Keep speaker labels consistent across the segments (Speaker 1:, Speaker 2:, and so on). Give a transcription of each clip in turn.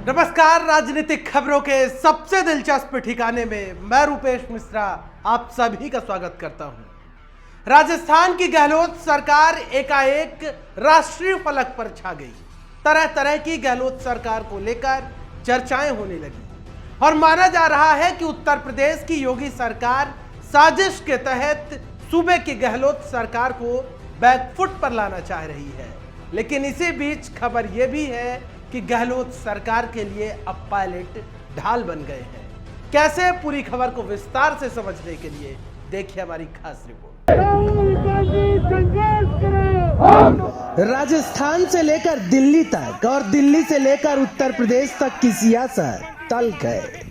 Speaker 1: नमस्कार, राजनीतिक खबरों के सबसे दिलचस्प ठिकाने में मैं रूपेश मिश्रा आप सभी का स्वागत करता हूं। राजस्थान की गहलोत सरकार एकाएक राष्ट्रीय फलक पर छा गई। तरह तरह की गहलोत सरकार को लेकर चर्चाएं होने लगी और माना जा रहा है कि उत्तर प्रदेश की योगी सरकार साजिश के तहत सूबे की गहलोत सरकार को बैकफुट पर लाना चाह रही है। लेकिन इसी बीच खबर यह भी है कि गहलोत सरकार के लिए अब पायलट ढाल बन गए हैं। कैसे, पूरी खबर को विस्तार से समझने के लिए देखिए हमारी खास रिपोर्ट। राजस्थान से लेकर दिल्ली तक और दिल्ली से लेकर उत्तर प्रदेश तक की सियासत तल्ख है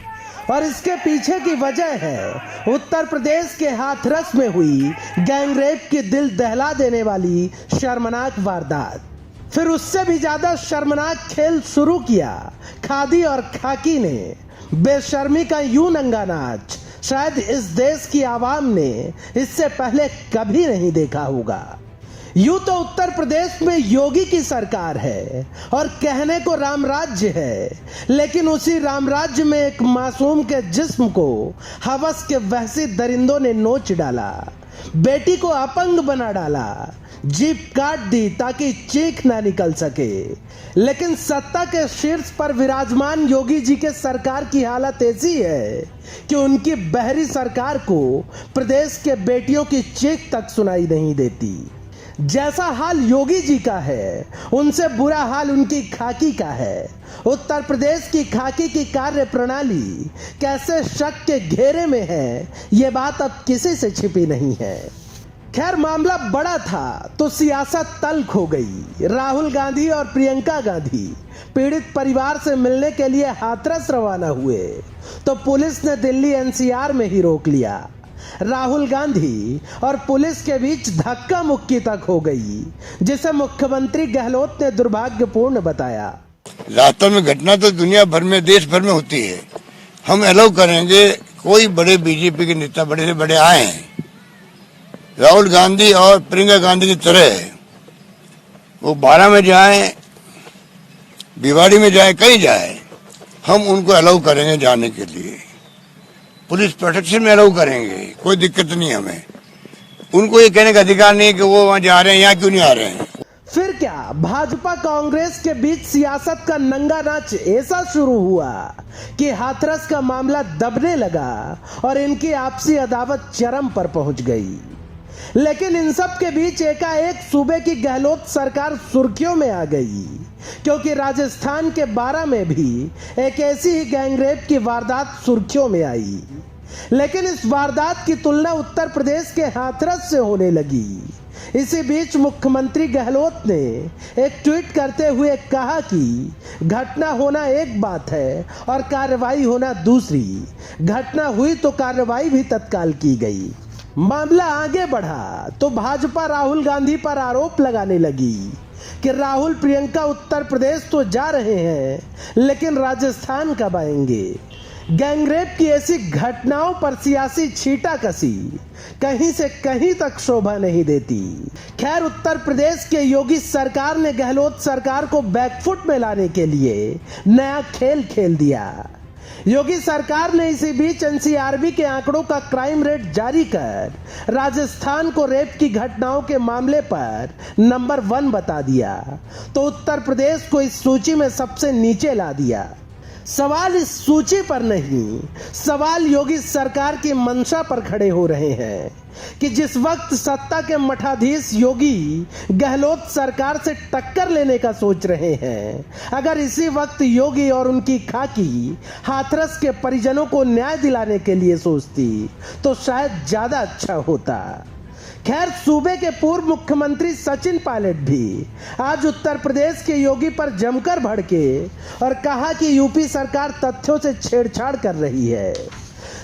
Speaker 1: और इसके पीछे की वजह है उत्तर प्रदेश के हाथरस में हुई गैंगरेप की दिल दहला देने वाली शर्मनाक वारदात। फिर उससे भी ज्यादा शर्मनाक खेल शुरू किया खादी और खाकी ने। बेशर्मी का यूं नंगा नाच शायद इस देश की आवाम ने इससे पहले कभी नहीं देखा होगा। यूं तो उत्तर प्रदेश में योगी की सरकार है और कहने को राम राज्य है, लेकिन उसी राम राज्य में एक मासूम के जिस्म को हवस के वहशी दरिंदों ने नोच डाला, बेटी को अपंग बना डाला, जीभ काट दी ताकि चीख ना निकल सके। लेकिन सत्ता के शीर्ष पर विराजमान योगी जी के सरकार की हालत ऐसी है कि उनकी बहरी सरकार को प्रदेश के बेटियों की चीख तक सुनाई नहीं देती। जैसा हाल योगी जी का है, उनसे बुरा हाल उनकी खाकी का है। उत्तर प्रदेश की खाकी की कार्य प्रणाली कैसे शक के घेरे में है, ये बात अब किसी से छिपी नहीं है। खैर, मामला बड़ा था तो सियासत तल्ख हो गई। राहुल गांधी और प्रियंका गांधी पीड़ित परिवार से मिलने के लिए हाथरस रवाना हुए तो पुलिस ने दिल्ली एनसीआर में ही रोक लिया। राहुल गांधी और पुलिस के बीच धक्का मुक्की तक हो गई, जिसे मुख्यमंत्री गहलोत ने दुर्भाग्यपूर्ण बताया।
Speaker 2: राजस्थान में घटना तो दुनिया भर में, देश भर में होती है। हम अलाउ करेंगे कोई बड़े बीजेपी के नेता बड़े से बड़े आए हैं, राहुल गांधी और प्रियंका गांधी की तरह, वो 12 में जाए, भिवाड़ी में जाए, कहीं जाए, हम उनको अलाउ करेंगे जाने के लिए। पुलिस प्रोटेक्शन में अलाउ करेंगे, कोई दिक्कत नहीं हमें। उनको ये कहने का अधिकार नहीं है कि वो वहां जा रहे हैं, यहाँ क्यों नहीं आ रहे हैं।
Speaker 1: फिर क्या, भाजपा कांग्रेस के बीच सियासत का नंगा नाच ऐसा शुरू हुआ कि हाथरस का मामला दबने लगा और इनकी आपसी अदावत चरम पर पहुंच गई। लेकिन इन सब के बीच एकाएक सूबे की गहलोत सरकार सुर्खियों में आ गई, क्योंकि राजस्थान के 12 में भी एक ऐसी ही गैंगरेप की वारदात सुर्खियों में आई। लेकिन इस वारदात की तुलना उत्तर प्रदेश के हाथरस से होने लगी। इसी बीच मुख्यमंत्री गहलोत ने एक ट्वीट करते हुए कहा कि घटना होना एक बात है और कार्रवाई होना दूसरी। घटना हुई तो कार्रवाई भी तत्काल की गई। मामला आगे बढ़ा तो भाजपा राहुल गांधी पर आरोप लगाने लगी कि राहुल प्रियंका उत्तर प्रदेश तो जा रहे हैं, लेकिन राजस्थान कब आएंगे। गैंगरेप की ऐसी घटनाओं पर सियासी छींटाकशी कहीं से कहीं तक शोभा नहीं देती। खैर, उत्तर प्रदेश के योगी सरकार ने गहलोत सरकार को बैकफुट में लाने के लिए नया खेल खेल दिया। योगी सरकार ने इसी बीच एनसीआरबी के आंकड़ों का क्राइम रेट जारी कर राजस्थान को रेप की घटनाओं के मामले पर नंबर 1 बता दिया, तो उत्तर प्रदेश को इस सूची में सबसे नीचे ला दिया। सवाल इस सूची पर नहीं, सवाल योगी सरकार की मंशा पर खड़े हो रहे हैं कि जिस वक्त सत्ता के मठाधीश योगी गहलोत सरकार से टक्कर लेने का सोच रहे हैं, अगर इसी वक्त योगी और उनकी खाकी हाथरस के परिजनों को न्याय दिलाने के लिए सोचती तो शायद ज्यादा अच्छा होता। खैर, सूबे के पूर्व मुख्यमंत्री सचिन पायलट भी आज उत्तर प्रदेश के योगी पर जमकर भड़के और कहा कि यूपी सरकार तथ्यों से छेड़छाड़ कर रही है।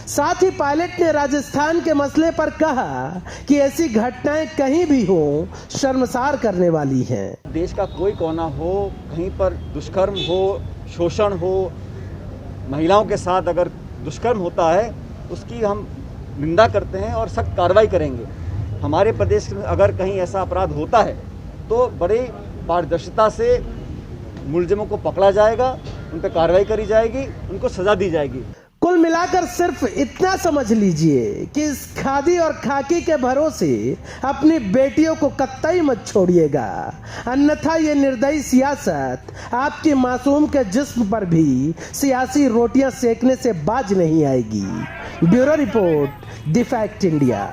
Speaker 1: साथ ही पायलट ने राजस्थान के मसले पर कहा कि ऐसी घटनाएं कहीं भी हो शर्मसार करने वाली हैं।
Speaker 3: देश का कोई कोना हो, कहीं पर दुष्कर्म हो, शोषण हो, महिलाओं के साथ अगर दुष्कर्म होता है उसकी हम निंदा करते हैं और सख्त कार्रवाई करेंगे। हमारे प्रदेश में अगर कहीं ऐसा अपराध होता है तो बड़ी पारदर्शिता से मुलजिमों को पकड़ा जाएगा उन पर कार्रवाई करी जाएगी, उनको सजा दी जाएगी।
Speaker 1: कुल मिलाकर सिर्फ इतना समझ लीजिए कि इस खादी और खाकी के भरोसे अपनी बेटियों को कतई मत छोड़िएगा, अन्यथा ये निर्दयी सियासत आपकी मासूम के जिस्म पर भी सियासी रोटियां सेकने से बाज नहीं आएगी। Bureau report, the fact India.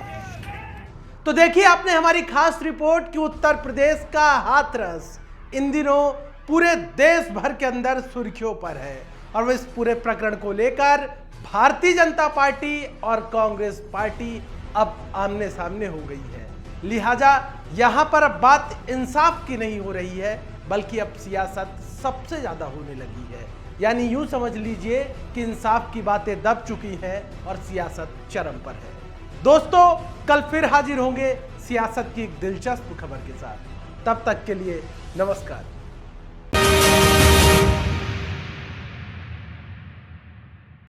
Speaker 1: तो देखिए आपने हमारी खास रिपोर्ट कि उत्तर प्रदेश का हाथरस इन दिनों पूरे देश भर के अंदर सुर्खियों पर है और वो इस पूरे प्रकरण को लेकर भारतीय जनता पार्टी और कांग्रेस पार्टी अब आमने सामने हो गई है। लिहाजा यहां पर अब बात इंसाफ की नहीं हो रही है, बल्कि अब सियासत सबसे ज्यादा होने लगी है। यानी यूं समझ लीजिए कि इंसाफ की बातें दब चुकी हैं और सियासत चरम पर है। दोस्तों, कल फिर हाजिर होंगे सियासत की एक दिलचस्प खबर के साथ। तब तक के लिए नमस्कार।